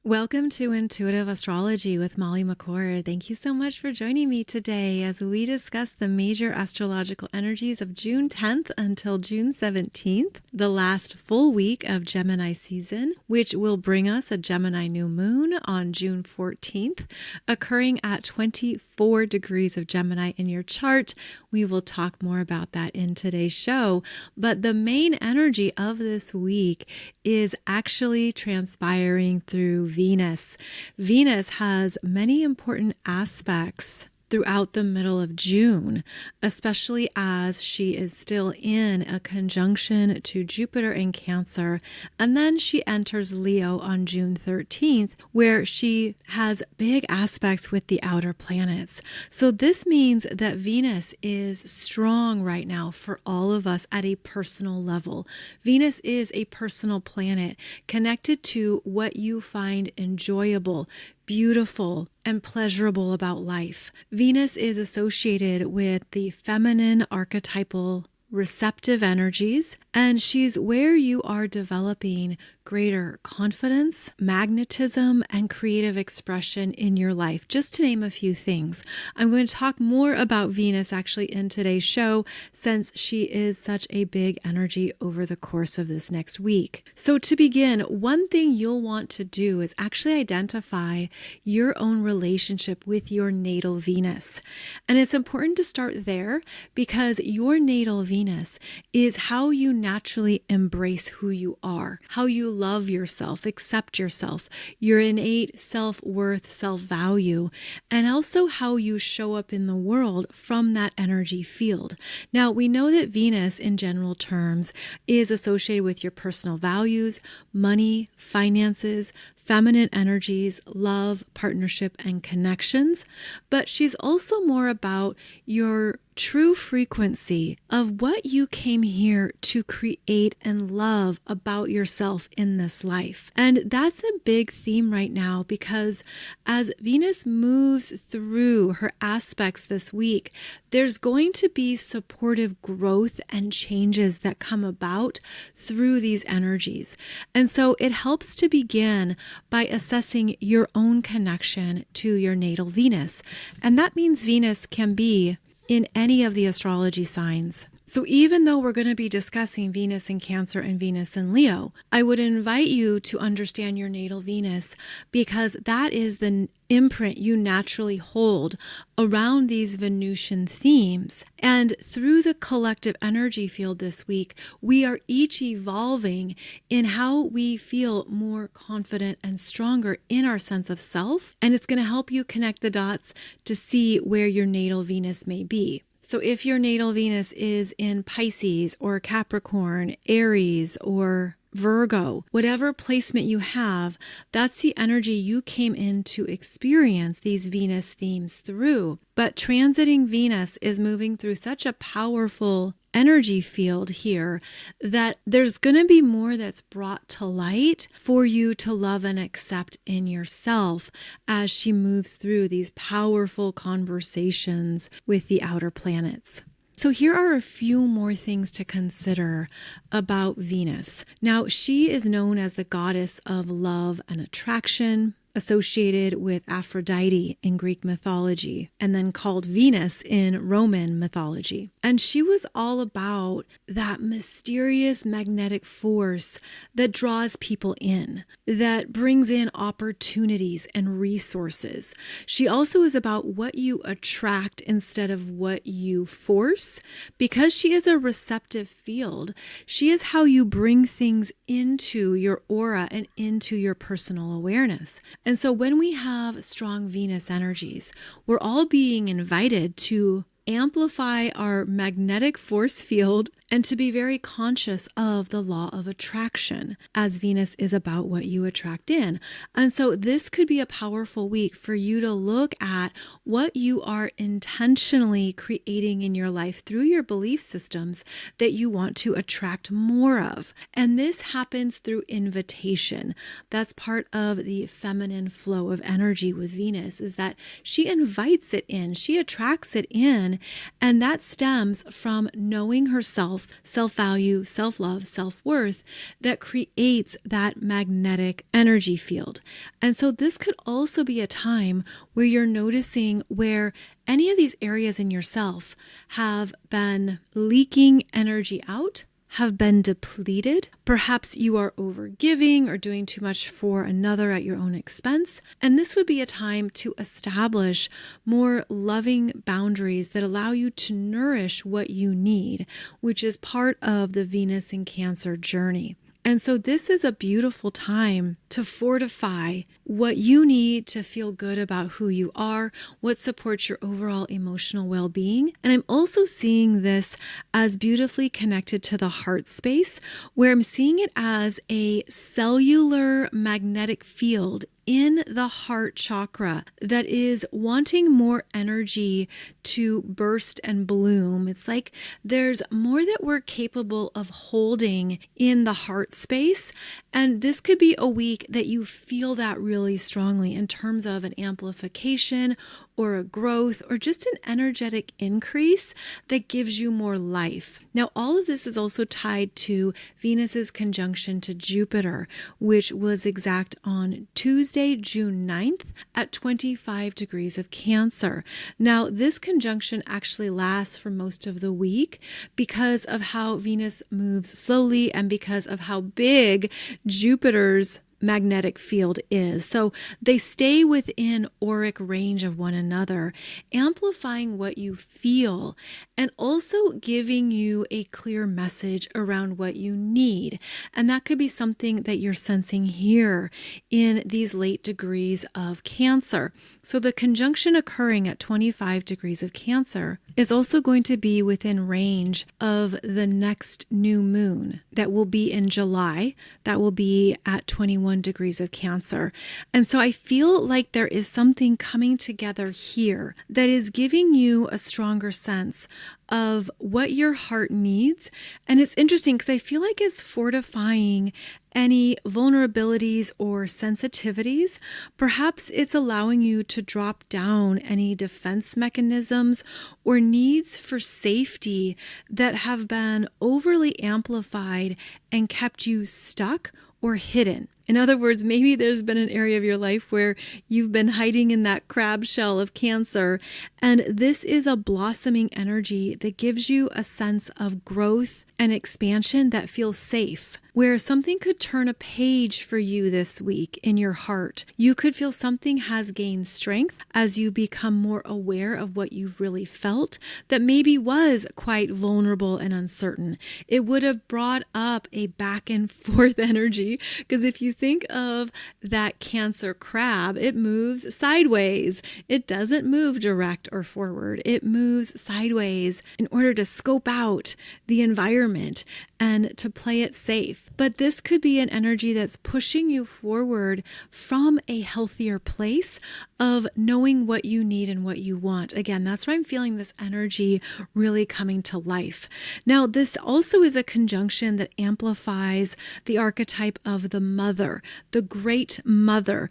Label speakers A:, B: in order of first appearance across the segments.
A: Welcome to Intuitive Astrology with Molly McCord. Thank you so much for joining me today as we discuss the major astrological energies of June 10th until June 17th, the last full week of Gemini season, which will bring us a Gemini New Moon on June 14th, occurring at 24 degrees of Gemini in your chart. We will talk more about that in today's show, but the main energy of this week is actually transpiring through Venus. Venus has many important aspects throughout the middle of June, especially as she is still in a conjunction to Jupiter in Cancer, and then she enters Leo on June 13th, where she has big aspects with the outer planets. So this means that Venus is strong right now for all of us at a personal level. Venus is a personal planet connected to what you find enjoyable, beautiful, and pleasurable about life. Venus is associated with the feminine archetypal receptive energies, and she's where you are developing greater confidence, magnetism, and creative expression in your life, just to name a few things. I'm going to talk more about Venus actually in today's show, since she is such a big energy over the course of this next week. So to begin, one thing you'll want to do is actually identify your own relationship with your natal Venus. And it's important to start there because your natal Venus is how you naturally embrace who you are, how you love yourself, accept yourself, your innate self-worth, self-value, and also how you show up in the world from that energy field. Now, we know that Venus, in general terms, is associated with your personal values, money, finances, feminine energies, love, partnership, and connections, but she's also more about your true frequency of what you came here to create and love about yourself in this life. And that's a big theme right now because as Venus moves through her aspects this week, there's going to be supportive growth and changes that come about through these energies. And so it helps to begin by assessing your own connection to your natal Venus. And that means Venus can be in any of the astrology signs. So even though we're going to be discussing Venus in Cancer and Venus in Leo, I would invite you to understand your natal Venus because that is the imprint you naturally hold around these Venusian themes. And through the collective energy field this week, we are each evolving in how we feel more confident and stronger in our sense of self. And it's going to help you connect the dots to see where your natal Venus may be. So if your natal Venus is in Pisces or Capricorn, Aries, or Virgo, whatever placement you have, that's the energy you came in to experience these Venus themes through. But transiting Venus is moving through such a powerful energy field here that there's going to be more that's brought to light for you to love and accept in yourself as she moves through these powerful conversations with the outer planets. So here are a few more things to consider about Venus. Now, she is known as the goddess of love and attraction, associated with Aphrodite in Greek mythology, and then called Venus in Roman mythology. And she was all about that mysterious magnetic force that draws people in, that brings in opportunities and resources. She also is about what you attract instead of what you force. Because she is a receptive field, she is how you bring things into your aura and into your personal awareness. And so when we have strong Venus energies, we're all being invited to amplify our magnetic force field and to be very conscious of the law of attraction, as Venus is about what you attract in. And so this could be a powerful week for you to look at what you are intentionally creating in your life through your belief systems that you want to attract more of. And this happens through invitation. That's part of the feminine flow of energy with Venus, is that she invites it in, she attracts it in, and that stems from knowing herself self, self-value, self-love, self-worth that creates that magnetic energy field. And so this could also be a time where you're noticing where any of these areas in yourself have been leaking energy out, have been depleted. Perhaps you are overgiving or doing too much for another at your own expense. And this would be a time to establish more loving boundaries that allow you to nourish what you need, which is part of the Venus in Cancer journey. And so this is a beautiful time to fortify what you need to feel good about who you are, what supports your overall emotional well-being. And I'm also seeing this as beautifully connected to the heart space, where I'm seeing it as a cellular magnetic field in the heart chakra that is wanting more energy to burst and bloom. It's like there's more that we're capable of holding in the heart space. And this could be a week that you feel that really strongly in terms of an amplification or a growth or just an energetic increase that gives you more life. Now, all of this is also tied to Venus's conjunction to Jupiter, which was exact on Tuesday, June 9th at 25 degrees of Cancer. Now, this conjunction actually lasts for most of the week because of how Venus moves slowly and because of how big Jupiter's magnetic field is. So they stay within auric range of one another, amplifying what you feel and also giving you a clear message around what you need. And that could be something that you're sensing here in these late degrees of Cancer. So the conjunction occurring at 25 degrees of Cancer is also going to be within range of the next new moon that will be in July. That will be at 21 degrees of Cancer. And so I feel like there is something coming together here that is giving you a stronger sense of what your heart needs. And it's interesting because I feel like it's fortifying any vulnerabilities or sensitivities. Perhaps it's allowing you to drop down any defense mechanisms or needs for safety that have been overly amplified and kept you stuck or hidden. In other words, maybe there's been an area of your life where you've been hiding in that crab shell of Cancer, and this is a blossoming energy that gives you a sense of growth and expansion that feels safe, where something could turn a page for you this week in your heart. You could feel something has gained strength as you become more aware of what you've really felt that maybe was quite vulnerable and uncertain. It would have brought up a back and forth energy, because if you think of that Cancer crab, it moves sideways. It doesn't move direct or forward. It moves sideways in order to scope out the environment and to play it safe. But this could be an energy that's pushing you forward from a healthier place of knowing what you need and what you want. Again, that's why I'm feeling this energy really coming to life. Now, this also is a conjunction that amplifies the archetype of the mother, the great mother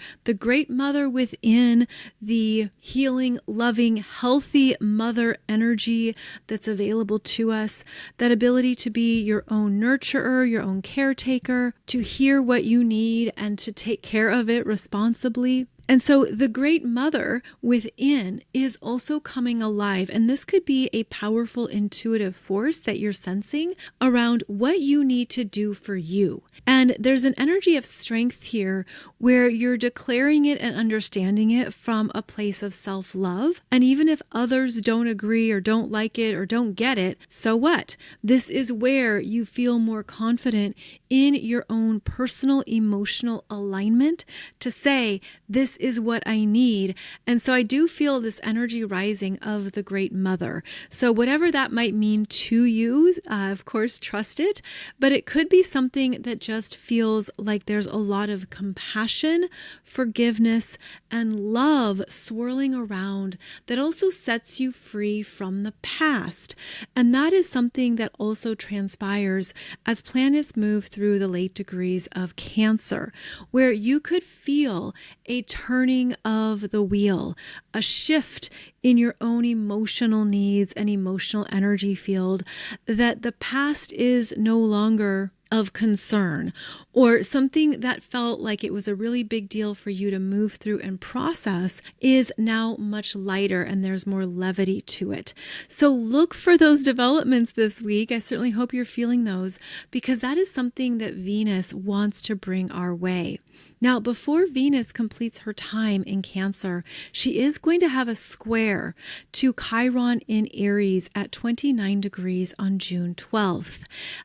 A: within the healing, loving, healthy mother energy that's available to us, that ability to be your own nurturer, your own caretaker, to hear what you need and to take care of it responsibly. And so the great mother within is also coming alive. And this could be a powerful intuitive force that you're sensing around what you need to do for you. And there's an energy of strength here where you're declaring it and understanding it from a place of self-love. And even if others don't agree or don't like it or don't get it, so what? This is where you feel more confident in your own personal emotional alignment to say, this is what I need. And so I do feel this energy rising of the great mother. So whatever that might mean to you, of course, trust it, but it could be something that just feels like there's a lot of compassion, forgiveness, and love swirling around that also sets you free from the past. And that is something that also transpires as planets move through through the late degrees of Cancer, where you could feel a turning of the wheel, a shift in your own emotional needs and emotional energy field, that the past is no longer of concern, or something that felt like it was a really big deal for you to move through and process is now much lighter, and there's more levity to it. So look for those developments this week. I certainly hope you're feeling those, because that is something that Venus wants to bring our way. Now, before Venus completes her time in Cancer, she is going to have a square to Chiron in Aries at 29 degrees on June 12th.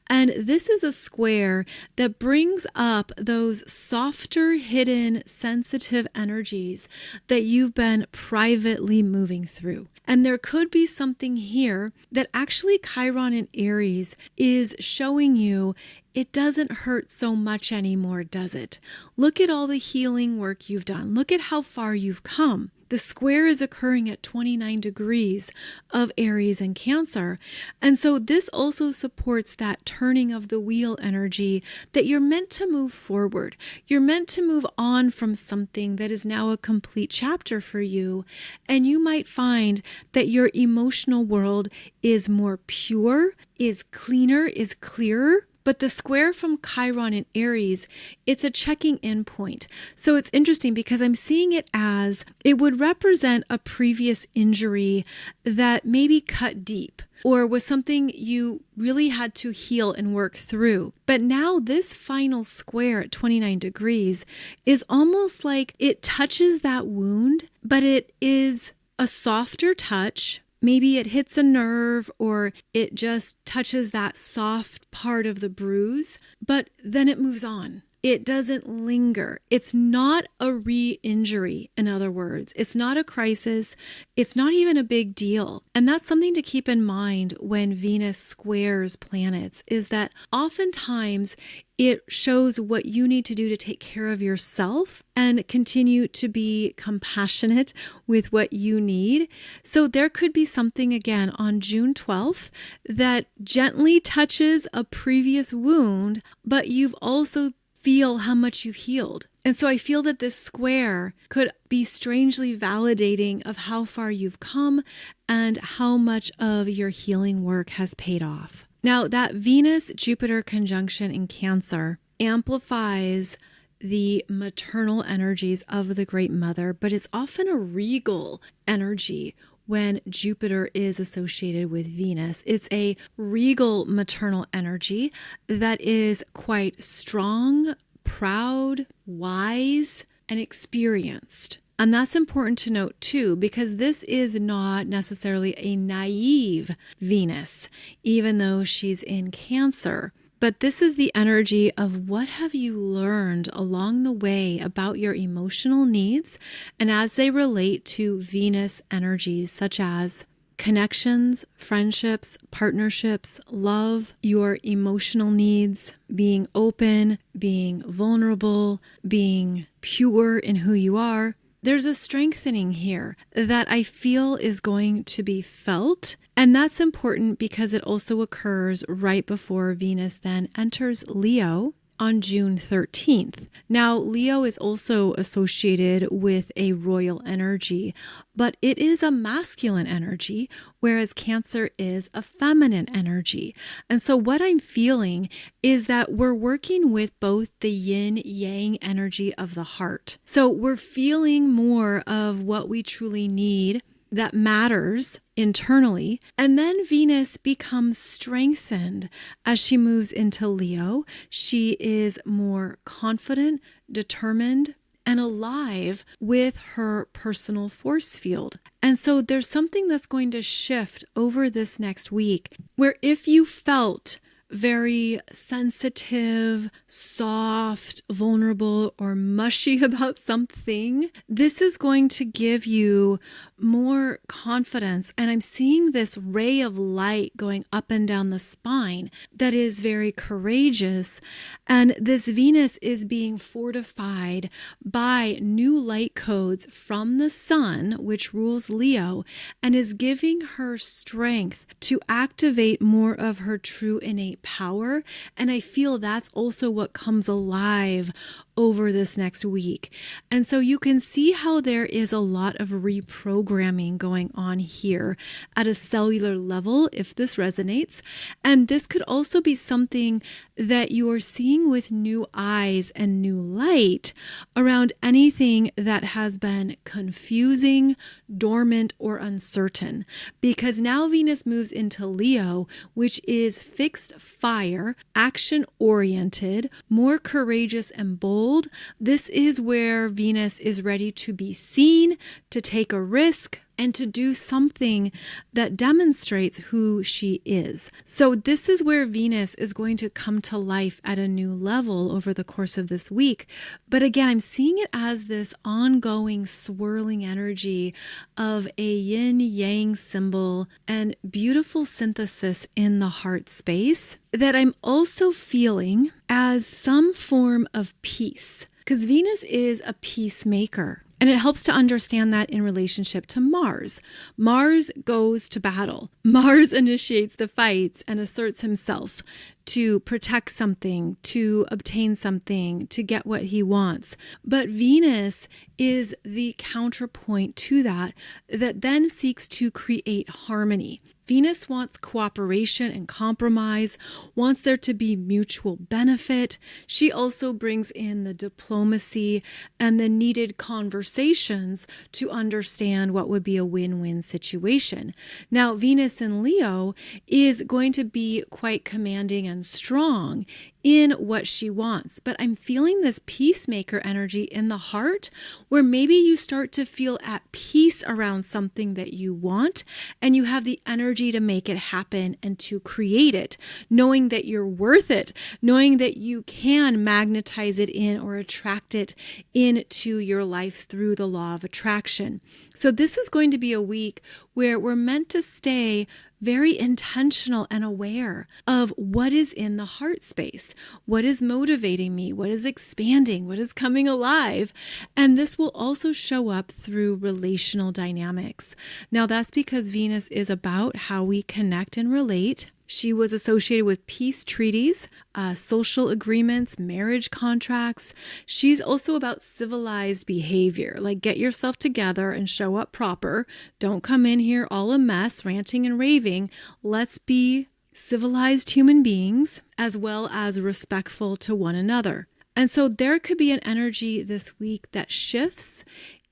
A: And this is a square that brings up those softer, hidden, sensitive energies that you've been privately moving through. And there could be something here that actually Chiron in Aries is showing you it doesn't hurt so much anymore, does it? Look at all the healing work you've done. Look at how far you've come. The square is occurring at 29 degrees of Aries and Cancer. And so this also supports that turning of the wheel energy that you're meant to move forward. You're meant to move on from something that is now a complete chapter for you. And you might find that your emotional world is more pure, is cleaner, is clearer. But the square from Chiron in Aries, it's a checking in point. So it's interesting because I'm seeing it as it would represent a previous injury that maybe cut deep or was something you really had to heal and work through. But now this final square at 29 degrees is almost like it touches that wound, but it is a softer touch. Maybe it hits a nerve or it just touches that soft part of the bruise, but then it moves on. It doesn't linger. It's not a re-injury, in other words. It's not a crisis. It's not even a big deal. And that's something to keep in mind when Venus squares planets, is that oftentimes it shows what you need to do to take care of yourself and continue to be compassionate with what you need. So there could be something again on June 12th that gently touches a previous wound, but you've also feel how much you've healed. And so I feel that this square could be strangely validating of how far you've come and how much of your healing work has paid off. Now, that Venus-Jupiter conjunction in Cancer amplifies the maternal energies of the Great Mother, but it's often a regal energy when Jupiter is associated with Venus. It's a regal maternal energy that is quite strong, proud, wise, and experienced. And that's important to note too, because this is not necessarily a naive Venus, even though she's in Cancer. But this is the energy of what have you learned along the way about your emotional needs and as they relate to Venus energies such as connections, friendships, partnerships, love, your emotional needs, being open, being vulnerable, being pure in who you are. There's a strengthening here that I feel is going to be felt. And that's important because it also occurs right before Venus then enters Leo on June 13th. Now, Leo is also associated with a royal energy, but it is a masculine energy, whereas Cancer is a feminine energy. And so what I'm feeling is that we're working with both the yin-yang energy of the heart. So we're feeling more of what we truly need that matters internally. And then Venus becomes strengthened as she moves into Leo. She is more confident, determined, and alive with her personal force field. And so there's something that's going to shift over this next week where if you felt very sensitive, soft, vulnerable, or mushy about something, this is going to give you more confidence. And I'm seeing this ray of light going up and down the spine that is very courageous. And this Venus is being fortified by new light codes from the sun, which rules Leo, and is giving her strength to activate more of her true innate power. And I feel that's also what comes alive over this next week. And so you can see how there is a lot of reprogramming going on here at a cellular level, if this resonates. And this could also be something that you are seeing with new eyes and new light around anything that has been confusing, dormant, or uncertain. Because now Venus moves into Leo, which is fixed fire, action-oriented, more courageous and bold. This is where Venus is ready to be seen, to take a risk, and to do something that demonstrates who she is. So this is where Venus is going to come to life at a new level over the course of this week. But again, I'm seeing it as this ongoing swirling energy of a yin-yang symbol and beautiful synthesis in the heart space that I'm also feeling as some form of peace, because Venus is a peacemaker. And it helps to understand that in relationship to Mars. Mars goes to battle. Mars initiates the fights and asserts himself to protect something, to obtain something, to get what he wants. But Venus is the counterpoint to that then seeks to create harmony. Venus wants cooperation and compromise, wants there to be mutual benefit. She also brings in the diplomacy and the needed conversations to understand what would be a win-win situation. Now, Venus in Leo is going to be quite commanding and strong in what she wants. But I'm feeling this peacemaker energy in the heart where maybe you start to feel at peace around something that you want and you have the energy to make it happen and to create it, knowing that you're worth it, knowing that you can magnetize it in or attract it into your life through the law of attraction. So this is going to be a week where we're meant to stay very intentional and aware of what is in the heart space, what is motivating me, what is expanding, what is coming alive. And this will also show up through relational dynamics. Now, that's because Venus is about how we connect and relate. She was associated with peace treaties, social agreements, marriage contracts. She's also about civilized behavior, like get yourself together and show up proper. Don't come in here all a mess, ranting and raving. Let's be civilized human beings as well as respectful to one another. And so there could be an energy this week that shifts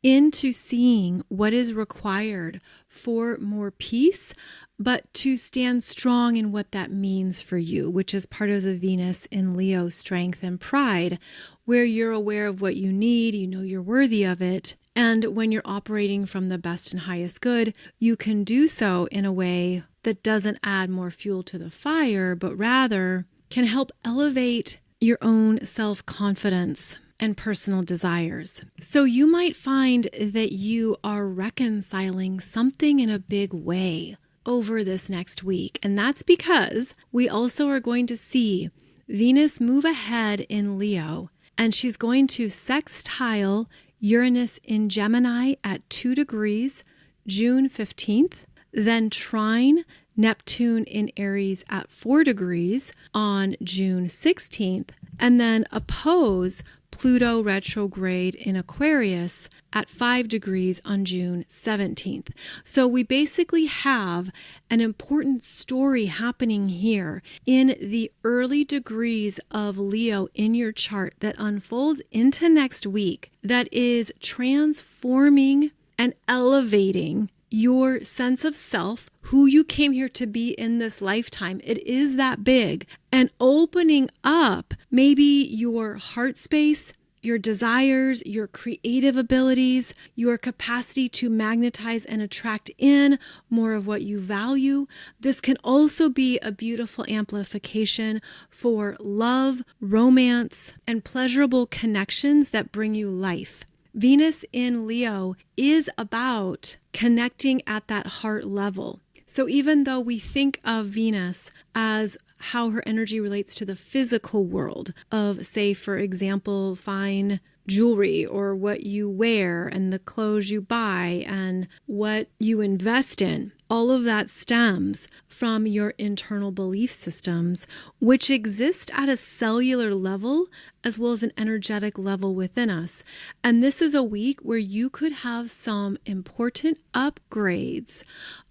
A: into seeing what is required for more peace, but to stand strong in what that means for you, which is part of the Venus in Leo strength and pride, where you're aware of what you need, you know you're worthy of it. And when you're operating from the best and highest good, you can do so in a way that doesn't add more fuel to the fire, but rather can help elevate your own self-confidence and personal desires. So you might find that you are reconciling something in a big way over this next week. And that's because we also are going to see Venus move ahead in Leo, and she's going to sextile Uranus in Gemini at 2 degrees, June 15th, then trine Neptune in Aries at 4 degrees on June 16th, and then oppose Pluto retrograde in Aquarius at 5 degrees on June 17th. So we basically have an important story happening here in the early degrees of Leo in your chart that unfolds into next week that is transforming and elevating your sense of self, who you came here to be in this lifetime. It is that big. And opening up maybe your heart space, your desires, your creative abilities, your capacity to magnetize and attract in more of what you value. This can also be a beautiful amplification for love, romance, and pleasurable connections that bring you life. Venus in Leo is about connecting at that heart level. So even though we think of Venus as how her energy relates to the physical world of, say, for example, fine jewelry or what you wear and the clothes you buy and what you invest in. All of that stems from your internal belief systems, which exist at a cellular level as well as an energetic level within us. And this is a week where you could have some important upgrades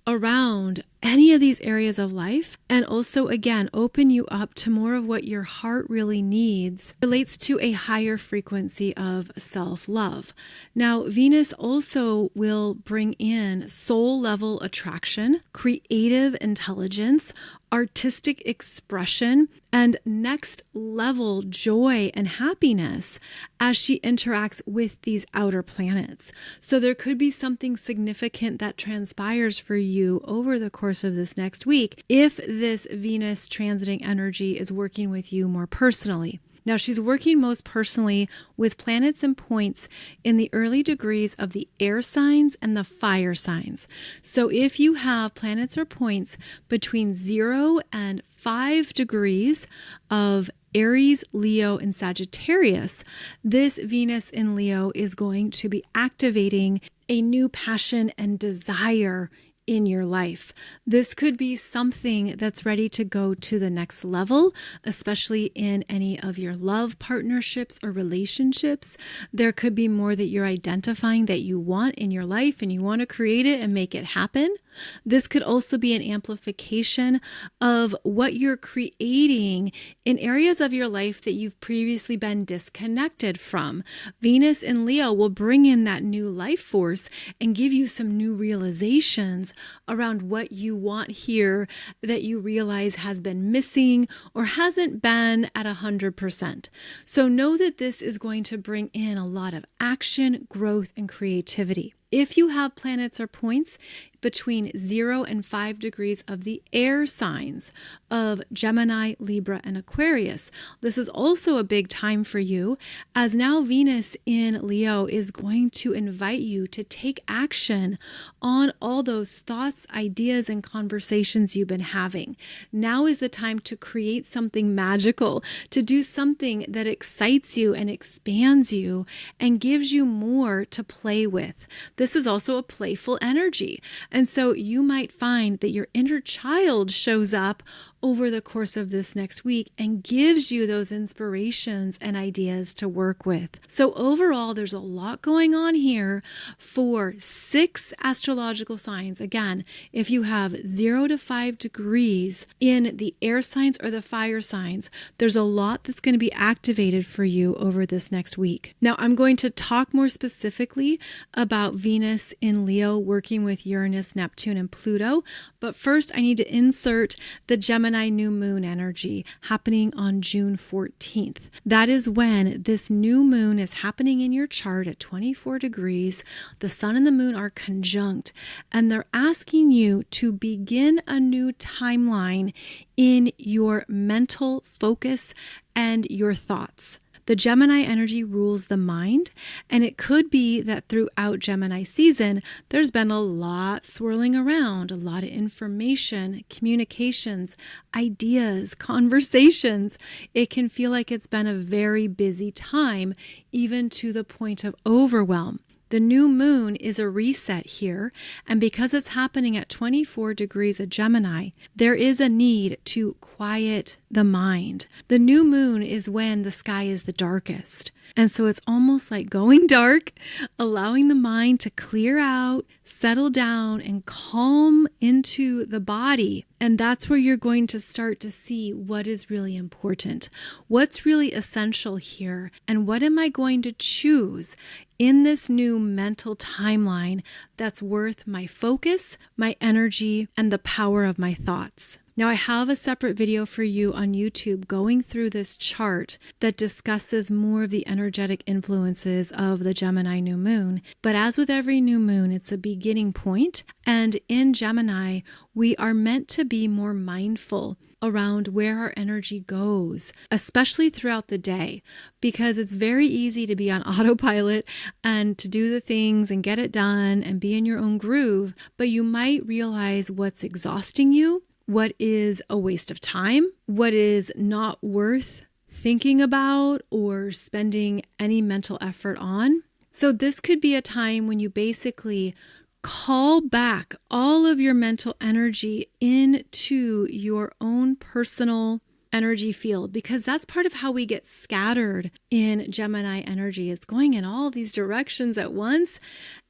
A: around any of these areas of life, and also again open you up to more of what your heart really needs relates to a higher frequency of self-love. Now, Venus also will bring in soul level attraction, creative intelligence, artistic expression, and next level joy and happiness as she interacts with these outer planets. So there could be something significant that transpires for you over the course of this next week if this Venus transiting energy is working with you more personally. Now, she's working most personally with planets and points in the early degrees of the air signs and the fire signs. So if you have planets or points between 0 and 5 degrees of Aries, Leo, and Sagittarius, this Venus in Leo is going to be activating a new passion and desire in your life. This could be something that's ready to go to the next level, especially in any of your love partnerships or relationships. There could be more that you're identifying that you want in your life and you want to create it and make it happen. This could also be an amplification of what you're creating in areas of your life that you've previously been disconnected from. Venus in Leo will bring in that new life force and give you some new realizations around what you want here that you realize has been missing or hasn't been at 100%. So know that this is going to bring in a lot of action, growth, and creativity. If you have planets or points between 0 and 5 degrees of the air signs of Gemini, Libra, and Aquarius, this is also a big time for you, as now Venus in Leo is going to invite you to take action on all those thoughts, ideas, and conversations you've been having. Now is the time to create something magical, to do something that excites you and expands you and gives you more to play with. This is also a playful energy. And so you might find that your inner child shows up over the course of this next week and gives you those inspirations and ideas to work with. So overall, there's a lot going on here for 6 astrological signs. Again, if you have 0 to 5 degrees in the air signs or the fire signs, there's a lot that's going to be activated for you over this next week. Now, I'm going to talk more specifically about Venus in Leo working with Uranus, Neptune, and Pluto. But first, I need to insert the Gemini New Moon energy happening on June 14th. That is when this new moon is happening in your chart at 24 degrees. The sun and the moon are conjunct, and they're asking you to begin a new timeline in your mental focus and your thoughts. The Gemini energy rules the mind, and it could be that throughout Gemini season, there's been a lot swirling around, a lot of information, communications, ideas, conversations. It can feel like it's been a very busy time, even to the point of overwhelm. The new moon is a reset here, and because it's happening at 24 degrees of Gemini, there is a need to quiet the mind. The new moon is when the sky is the darkest, and so it's almost like going dark, allowing the mind to clear out, settle down, and calm into the body. And that's where you're going to start to see what is really important, what's really essential here, and what am I going to choose in this new mental timeline that's worth my focus, my energy, and the power of my thoughts. Now, I have a separate video for you on YouTube going through this chart that discusses more of the energetic influences of the Gemini new moon. But as with every new moon, it's a beginning point. And in Gemini, we are meant to be more mindful around where our energy goes, especially throughout the day, because it's very easy to be on autopilot and to do the things and get it done and be in your own groove. But you might realize what's exhausting you, what is a waste of time, what is not worth thinking about or spending any mental effort on. So this could be a time when you basically call back all of your mental energy into your own personal energy field, because that's part of how we get scattered in Gemini energy. It's going in all these directions at once,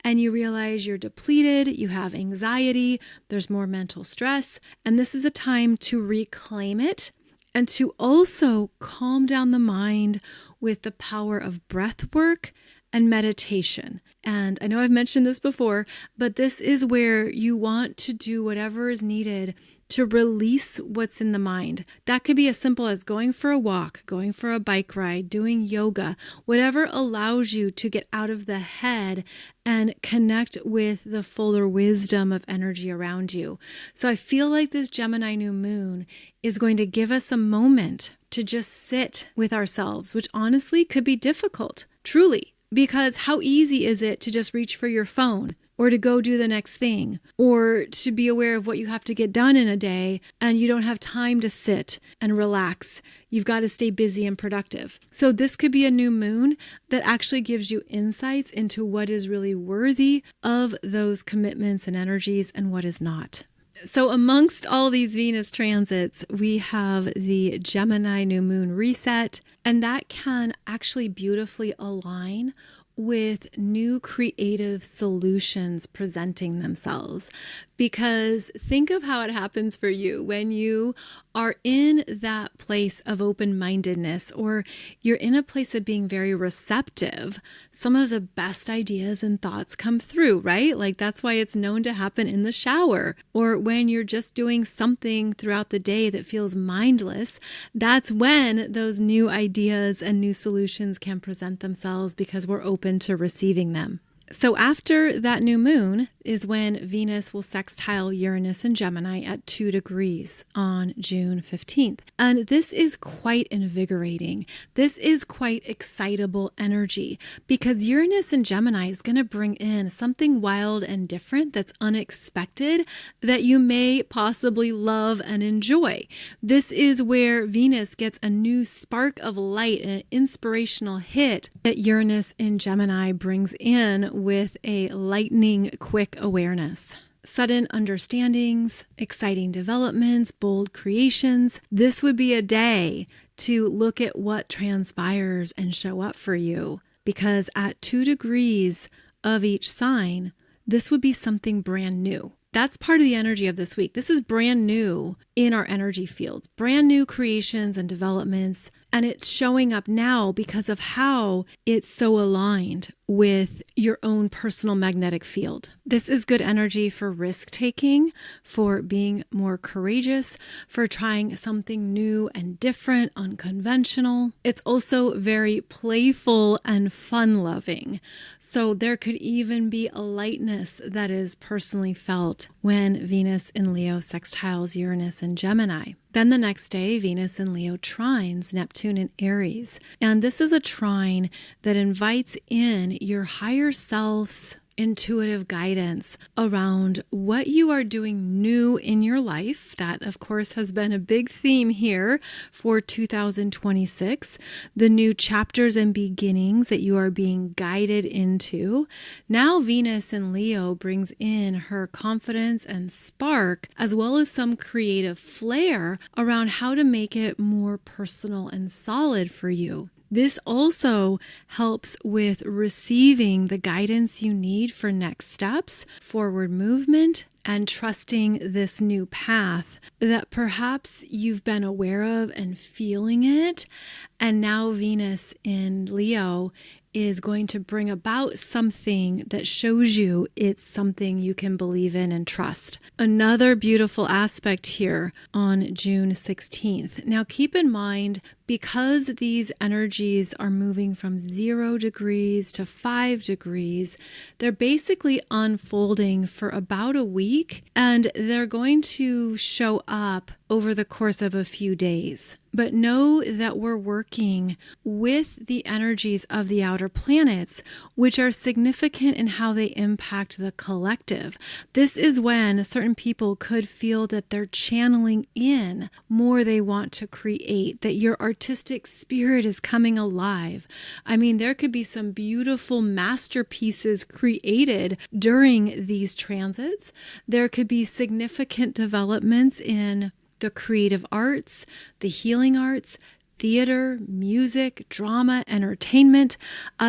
A: and you realize you're depleted, you have anxiety, there's more mental stress, and this is a time to reclaim it and to also calm down the mind with the power of breath work and meditation. And I know I've mentioned this before, but this is where you want to do whatever is needed to release what's in the mind. That could be as simple as going for a walk, going for a bike ride, doing yoga, whatever allows you to get out of the head and connect with the fuller wisdom of energy around you. So I feel like this Gemini new moon is going to give us a moment to just sit with ourselves, which honestly could be difficult, truly. Because how easy is it to just reach for your phone or to go do the next thing or to be aware of what you have to get done in a day and you don't have time to sit and relax. You've got to stay busy and productive. So this could be a new moon that actually gives you insights into what is really worthy of those commitments and energies and what is not. So amongst all these Venus transits, we have the Gemini new moon reset, and that can actually beautifully align with new creative solutions presenting themselves. Because think of how it happens for you when you are in that place of open-mindedness, or you're in a place of being very receptive. Some of the best ideas and thoughts come through, right? Like that's why it's known to happen in the shower, or when you're just doing something throughout the day that feels mindless. That's when those new ideas and new solutions can present themselves because we're open to receiving them. So after that new moon is when Venus will sextile Uranus and Gemini at 2 degrees on June 15th. And this is quite invigorating. This is quite excitable energy because Uranus and Gemini is going to bring in something wild and different that's unexpected that you may possibly love and enjoy. This is where Venus gets a new spark of light and an inspirational hit that Uranus in Gemini brings in with a lightning quick awareness. Sudden understandings, exciting developments, bold creations. This would be a day to look at what transpires and show up for you, because at 2 degrees of each sign, this would be something brand new. That's part of the energy of this week. This is brand new in our energy fields, brand new creations and developments. And it's showing up now because of how it's so aligned with your own personal magnetic field. This is good energy for risk taking, for being more courageous, for trying something new and different, unconventional. It's also very playful and fun loving. So there could even be a lightness that is personally felt when Venus in Leo sextiles Uranus and Gemini. Then the next day, Venus in Leo trines Neptune in Aries. And this is a trine that invites in your higher self's intuitive guidance around what you are doing new in your life. That, of course, has been a big theme here for 2026. The new chapters and beginnings that you are being guided into. Now, Venus in Leo brings in her confidence and spark, as well as some creative flair around how to make it more personal and solid for you. This also helps with receiving the guidance you need for next steps, forward movement, and trusting this new path that perhaps you've been aware of and feeling it. And now Venus in Leo is going to bring about something that shows you it's something you can believe in and trust. Another beautiful aspect here on June 16th. Now keep in mind, because these energies are moving from 0 degrees to 5 degrees, they're basically unfolding for about a week, and they're going to show up over the course of a few days. But know that we're working with the energies of the outer planets, which are significant in how they impact the collective. This is when certain people could feel that they're channeling in more they want to create, that your artistic spirit is coming alive. I mean, there could be some beautiful masterpieces created during these transits. There could be significant developments in the creative arts, the healing arts, theater, music, drama, entertainment.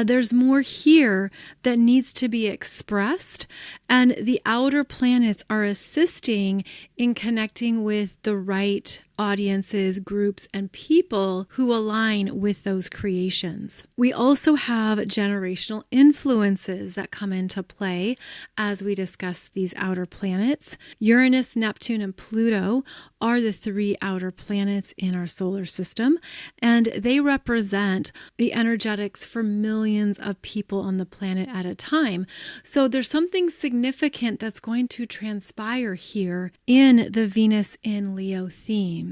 A: There's more here that needs to be expressed, and the outer planets are assisting in connecting with the right audiences, groups, and people who align with those creations. We also have generational influences that come into play as we discuss these outer planets. Uranus, Neptune, and Pluto are the 3 outer planets in our solar system, and they represent the energetics for millions of people on the planet at a time. So there's something significant that's going to transpire here in the Venus in Leo theme.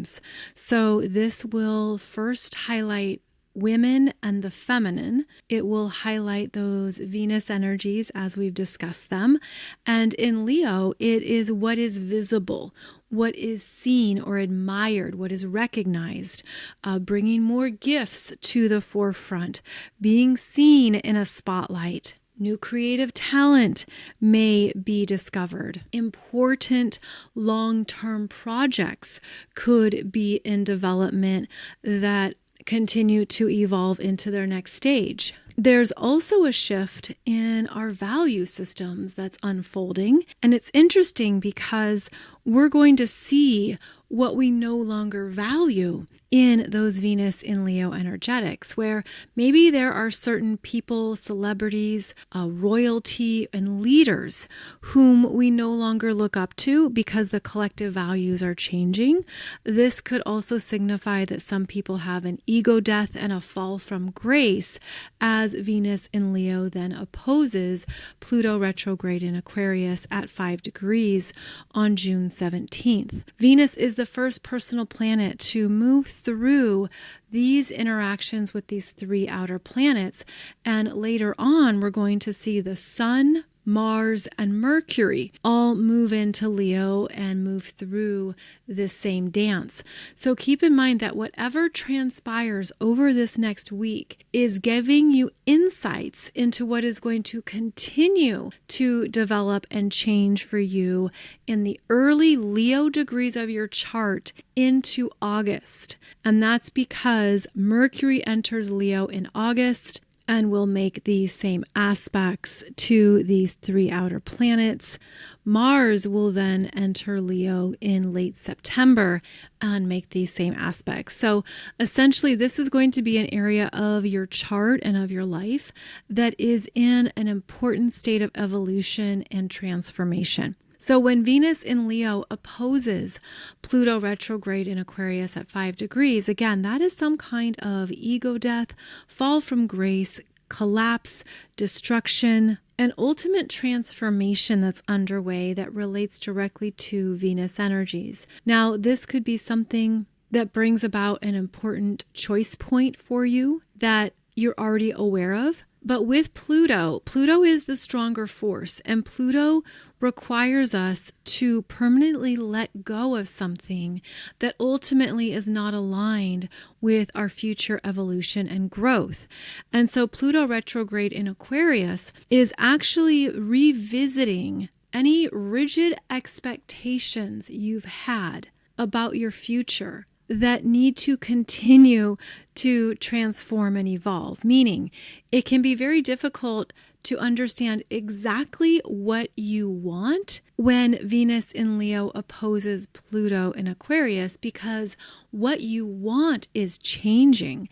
A: So this will first highlight women and the feminine. It will highlight those Venus energies as we've discussed them. And in Leo, it is what is visible, what is seen or admired, what is recognized, bringing more gifts to the forefront, being seen in a spotlight. New creative talent may be discovered. Important long-term projects could be in development that continue to evolve into their next stage. There's also a shift in our value systems that's unfolding. And it's interesting because we're going to see what we no longer value in those Venus in Leo energetics, where maybe there are certain people, celebrities, royalty, and leaders whom we no longer look up to because the collective values are changing. This could also signify that some people have an ego death and a fall from grace, as Venus in Leo then opposes Pluto retrograde in Aquarius at 5 degrees on June 17th. Venus is the first personal planet to move through these interactions with these 3 outer planets, and later on we're going to see the Sun, Mars, and Mercury all move into Leo and move through this same dance. So keep in mind that whatever transpires over this next week is giving you insights into what is going to continue to develop and change for you in the early Leo degrees of your chart into August. And that's because Mercury enters Leo in August and will make these same aspects to these 3 outer planets. Mars will then enter Leo in late September and make these same aspects. So essentially, this is going to be an area of your chart and of your life that is in an important state of evolution and transformation. So when Venus in Leo opposes Pluto retrograde in Aquarius at 5 degrees, again, that is some kind of ego death, fall from grace, collapse, destruction, an ultimate transformation that's underway that relates directly to Venus energies. Now, this could be something that brings about an important choice point for you that you're already aware of. But with Pluto, Pluto is the stronger force, and Pluto requires us to permanently let go of something that ultimately is not aligned with our future evolution and growth. And so Pluto retrograde in Aquarius is actually revisiting any rigid expectations you've had about your future that need to continue to transform and evolve, meaning it can be very difficult to understand exactly what you want when Venus in Leo opposes Pluto in Aquarius, because what you want is changing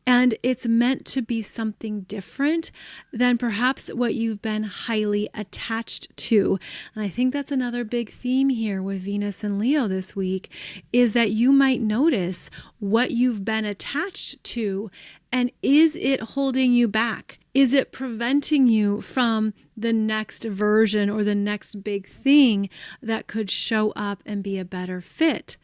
A: and it's meant to be something different than perhaps what you've been highly attached to. And I think that's another big theme here with Venus in Leo this week, is that you might notice what you've been attached to, and is it holding you back? Is it preventing you from the next version or the next big thing that could show up and be a better fit.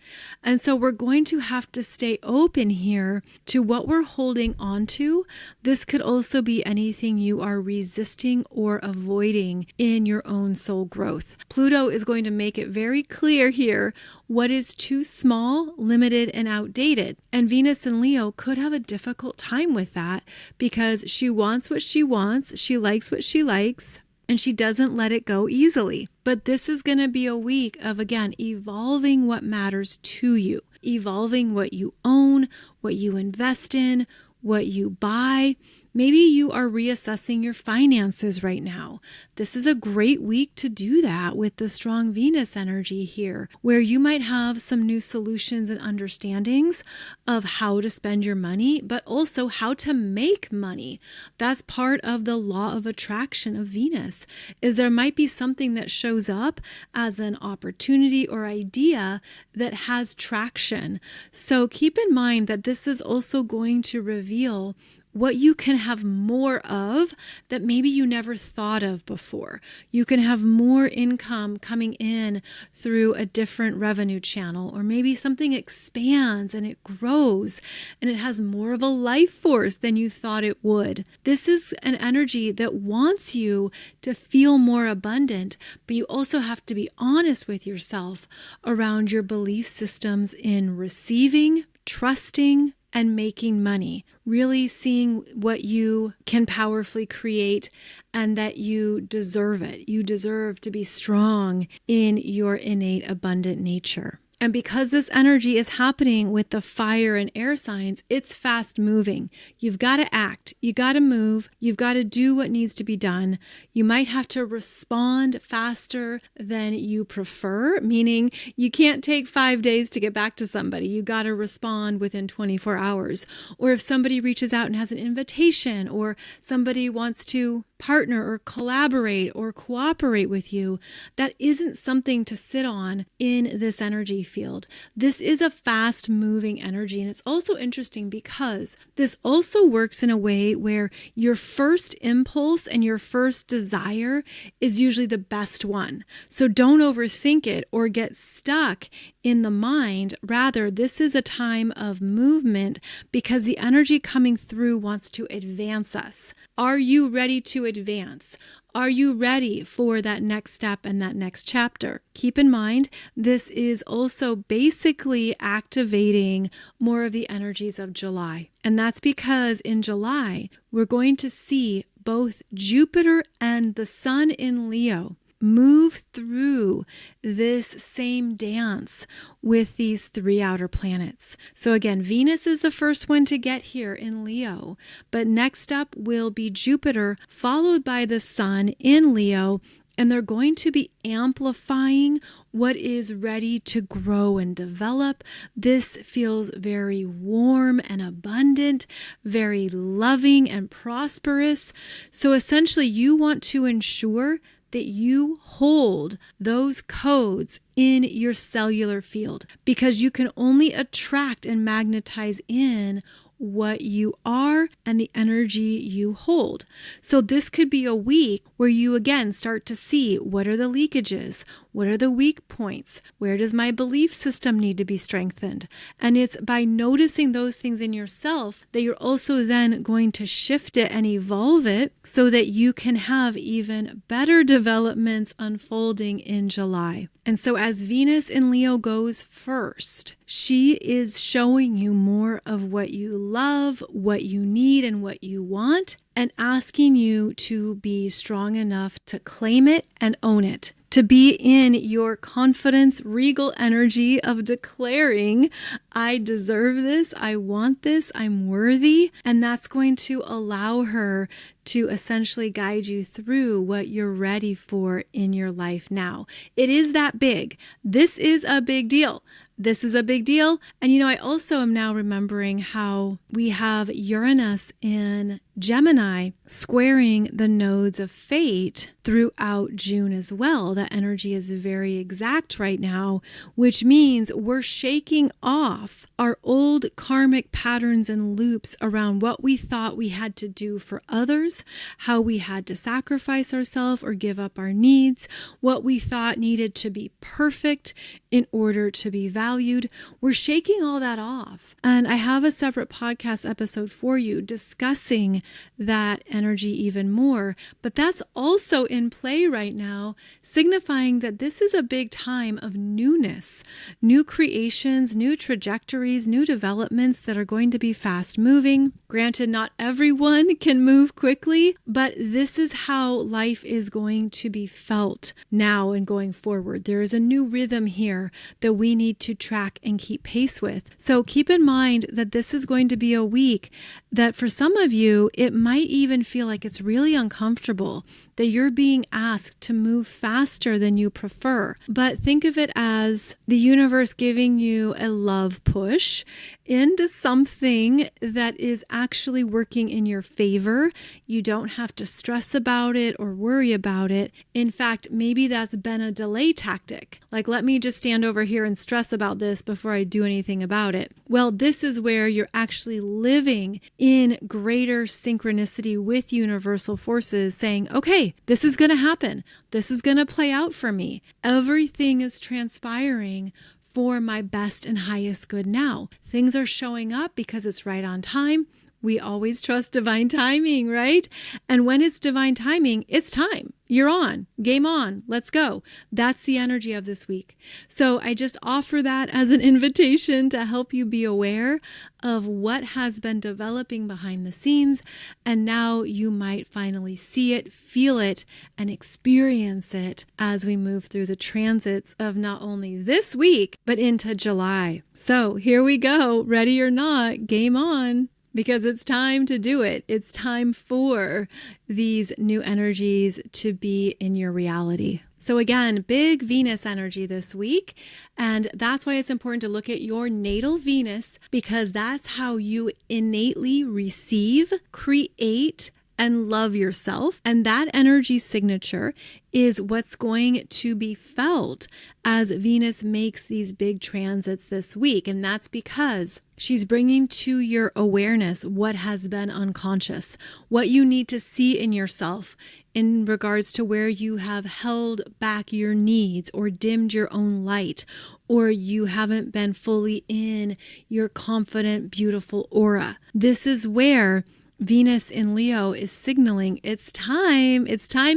A: And so we're going to have to stay open here to what we're holding on to. This could also be anything you are resisting or avoiding in your own soul growth. Pluto is going to make it very clear here what is too small, limited, and outdated. And Venus in Leo could have a difficult time with that because she wants what she wants, she likes what she likes, and she doesn't let it go easily. But this is going to be a week of, again, evolving what matters to you, evolving what you own, what you invest in, what you buy. Maybe you are reassessing your finances right now. This is a great week to do that with the strong Venus energy here, where you might have some new solutions and understandings of how to spend your money, but also how to make money. That's part of the law of attraction of Venus, is there might be something that shows up as an opportunity or idea that has traction. So keep in mind that this is also going to reveal what you can have more of that maybe you never thought of before. You can have more income coming in through a different revenue channel, or maybe something expands and it grows and it has more of a life force than you thought it would. This is an energy that wants you to feel more abundant, but you also have to be honest with yourself around your belief systems in receiving, trusting, and making money, really seeing what you can powerfully create and that you deserve it. You deserve to be strong in your innate abundant nature. And because this energy is happening with the fire and air signs, it's fast moving. You've got to act. You got to move. You've got to do what needs to be done. You might have to respond faster than you prefer, meaning you can't take 5 days to get back to somebody. You got to respond within 24 hours. Or if somebody reaches out and has an invitation, or somebody wants to partner or collaborate or cooperate with you, that isn't something to sit on in this energy field. This is a fast moving energy. And it's also interesting because this also works in a way where your first impulse and your first desire is usually the best one. So don't overthink it or get stuck in the mind. Rather, this is a time of movement because the energy coming through wants to advance us. Are you ready to advance? Are you ready for that next step and that next chapter? Keep in mind, this is also basically activating more of the energies of July. And that's because in July, we're going to see both Jupiter and the Sun in Leo move through this same dance with these three outer planets. So again, Venus is the first one to get here in Leo, but next up will be Jupiter, followed by the Sun in Leo, and they're going to be amplifying what is ready to grow and develop. This feels very warm and abundant, very loving and prosperous. So essentially, you want to ensure that you hold those codes in your cellular field, because you can only attract and magnetize in what you are and the energy you hold. So this could be a week where you again start to see, what are the leakages? What are the weak points? Where does my belief system need to be strengthened? And it's by noticing those things in yourself that you're also then going to shift it and evolve it so that you can have even better developments unfolding in July. And so as Venus in Leo goes first, she is showing you more of what you love, what you need, and what you want, and asking you to be strong enough to claim it and own it. To be in your confidence, regal energy of declaring, I deserve this, I want this, I'm worthy. And that's going to allow her to essentially guide you through what you're ready for in your life now. It is that big. This is a big deal. This is a big deal. And I also am now remembering how we have Uranus in Gemini squaring the nodes of fate throughout June as well. That energy is very exact right now, which means we're shaking off our old karmic patterns and loops around what we thought we had to do for others, how we had to sacrifice ourselves or give up our needs, what we thought needed to be perfect in order to be valued. We're shaking all that off. And I have a separate podcast episode for you discussing that energy even more. But that's also in play right now, signifying that this is a big time of newness, new creations, new trajectories, new developments that are going to be fast moving. Granted, not everyone can move quickly, but this is how life is going to be felt now and going forward. There is a new rhythm here that we need to track and keep pace with. So keep in mind that this is going to be a week that for some of you, it might even feel like it's really uncomfortable, that you're being asked to move faster than you prefer. But think of it as the universe giving you a love push into something that is actually working in your favor. You don't have to stress about it or worry about it. In fact, maybe that's been a delay tactic. Like, let me just stand over here and stress about this before I do anything about it. Well, this is where you're actually living in greater synchronicity with universal forces, saying, okay, this is going to happen. This is going to play out for me. Everything is transpiring for my best and highest good now. Things are showing up because it's right on time. We always trust divine timing, right? And when it's divine timing, it's time. You're on. Game on. Let's go. That's the energy of this week. So I just offer that as an invitation to help you be aware of what has been developing behind the scenes. And now you might finally see it, feel it, and experience it as we move through the transits of not only this week, but into July. So here we go. Ready or not, game on. Because it's time to do it. It's time for these new energies to be in your reality. So again, big Venus energy this week. And that's why it's important to look at your natal Venus, because that's how you innately receive, create, and love yourself. And that energy signature is what's going to be felt as Venus makes these big transits this week. And that's because she's bringing to your awareness what has been unconscious, what you need to see in yourself in regards to where you have held back your needs or dimmed your own light, or you haven't been fully in your confident, beautiful aura. This is where Venus in Leo is signaling it's time,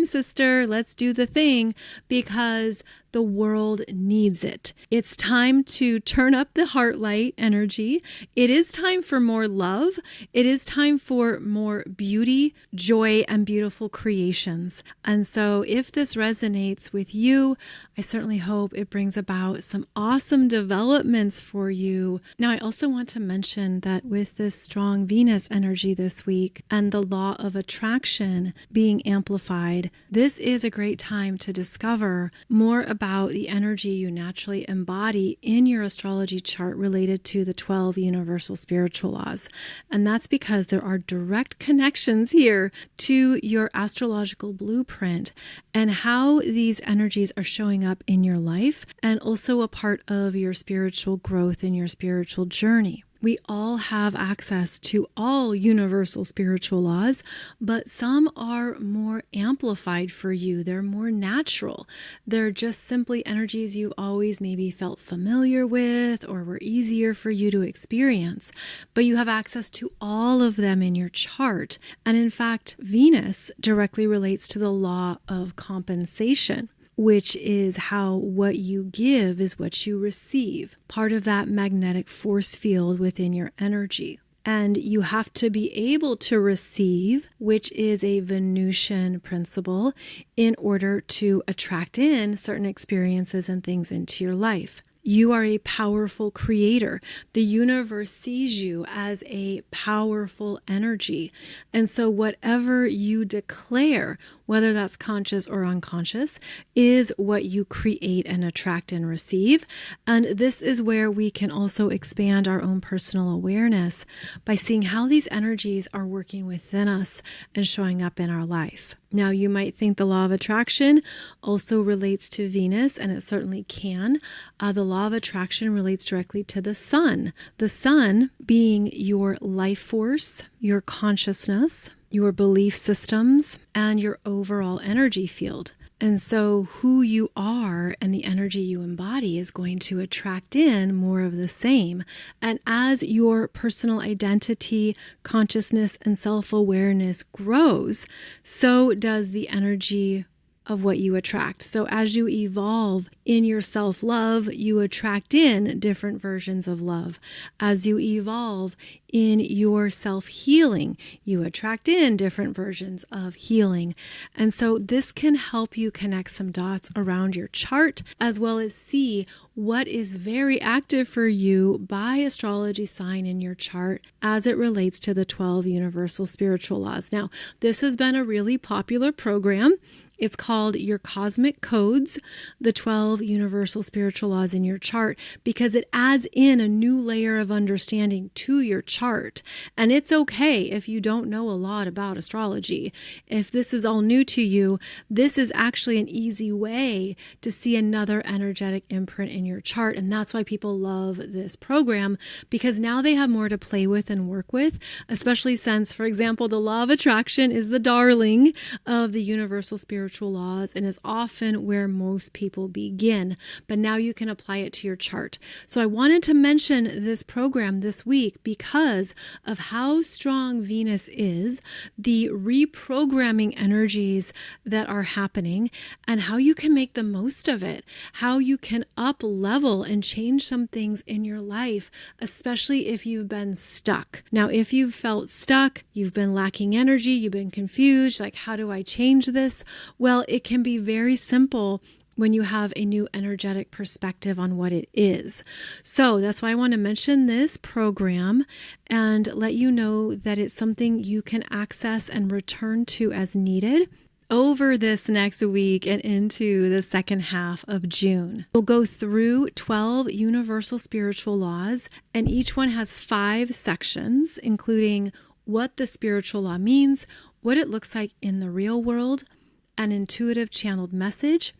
A: sister, let's do the thing, because the world needs it. It's time to turn up the heart light energy. It is time for more love. It is time for more beauty, joy, and beautiful creations. And so if this resonates with you, I certainly hope it brings about some awesome developments for you. Now, I also want to mention that with this strong Venus energy this week and the law of attraction being amplified, this is a great time to discover more about the energy you naturally embody in your astrology chart related to the 12 universal spiritual laws. And that's because there are direct connections here to your astrological blueprint and how these energies are showing up in your life, and also a part of your spiritual growth and your spiritual journey. We all have access to all universal spiritual laws, but some are more amplified for you. They're more natural. They're just simply energies you always maybe felt familiar with or were easier for you to experience. But you have access to all of them in your chart. And in fact, Venus directly relates to the law of compensation, which is how what you give is what you receive, part of that magnetic force field within your energy. And you have to be able to receive, which is a Venusian principle, in order to attract in certain experiences and things into your life. You are a powerful creator. The universe sees you as a powerful energy. And so whatever you declare, whether that's conscious or unconscious, is what you create and attract and receive. And this is where we can also expand our own personal awareness by seeing how these energies are working within us and showing up in our life. Now, you might think the law of attraction also relates to Venus, and it certainly can. The law of attraction relates directly to the sun. The sun being your life force, your consciousness, your belief systems, and your overall energy field. And so who you are and the energy you embody is going to attract in more of the same. And as your personal identity, consciousness, and self-awareness grows, so does the energy of what you attract. So as you evolve in your self-love, you attract in different versions of love. As you evolve in your self-healing, you attract in different versions of healing. And so this can help you connect some dots around your chart, as well as see what is very active for you by astrology sign in your chart as it relates to the 12 universal spiritual laws. Now, this has been a really popular program. It's called Your Cosmic Codes, the 12 Universal Spiritual Laws in your chart, because it adds in a new layer of understanding to your chart. And it's okay if you don't know a lot about astrology. If this is all new to you, this is actually an easy way to see another energetic imprint in your chart. And that's why people love this program, because now they have more to play with and work with, especially since, for example, the law of attraction is the darling of the universal spiritual laws and is often where most people begin. But now you can apply it to your chart. So I wanted to mention this program this week because of how strong Venus is, the reprogramming energies that are happening, and how you can make the most of it, how you can up level and change some things in your life, especially if you've been stuck. Now, if you've felt stuck, you've been lacking energy, you've been confused, like, how do I change this? Well, it can be very simple when you have a new energetic perspective on what it is. So that's why I want to mention this program and let you know that it's something you can access and return to as needed over this next week and into the second half of June. We'll go through 12 universal spiritual laws, and each one has 5 sections, including what the spiritual law means, what it looks like in the real world, an intuitive channeled message,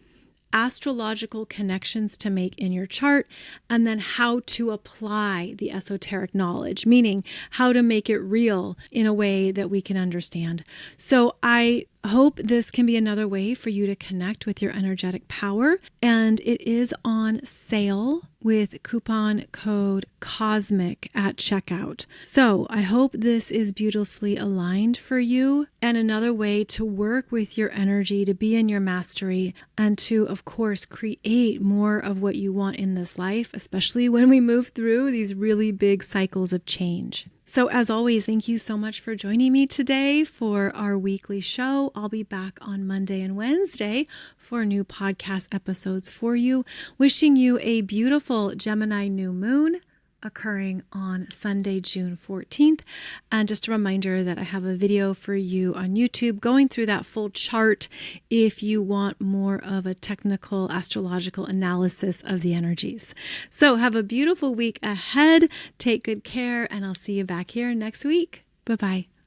A: astrological connections to make in your chart, and then how to apply the esoteric knowledge, meaning how to make it real in a way that we can understand. So I hope this can be another way for you to connect with your energetic power, and it is on sale with coupon code COSMIC at checkout. So I hope this is beautifully aligned for you, and another way to work with your energy to be in your mastery and to, of course, create more of what you want in this life, especially when we move through these really big cycles of change. So as always, thank you so much for joining me today for our weekly show. I'll be back on Monday and Wednesday for new podcast episodes for you. Wishing you a beautiful Gemini New Moon occurring on Sunday, June 14th. And just a reminder that I have a video for you on YouTube going through that full chart if you want more of a technical astrological analysis of the energies. So have a beautiful week ahead. Take good care, and I'll see you back here next week. Bye-bye.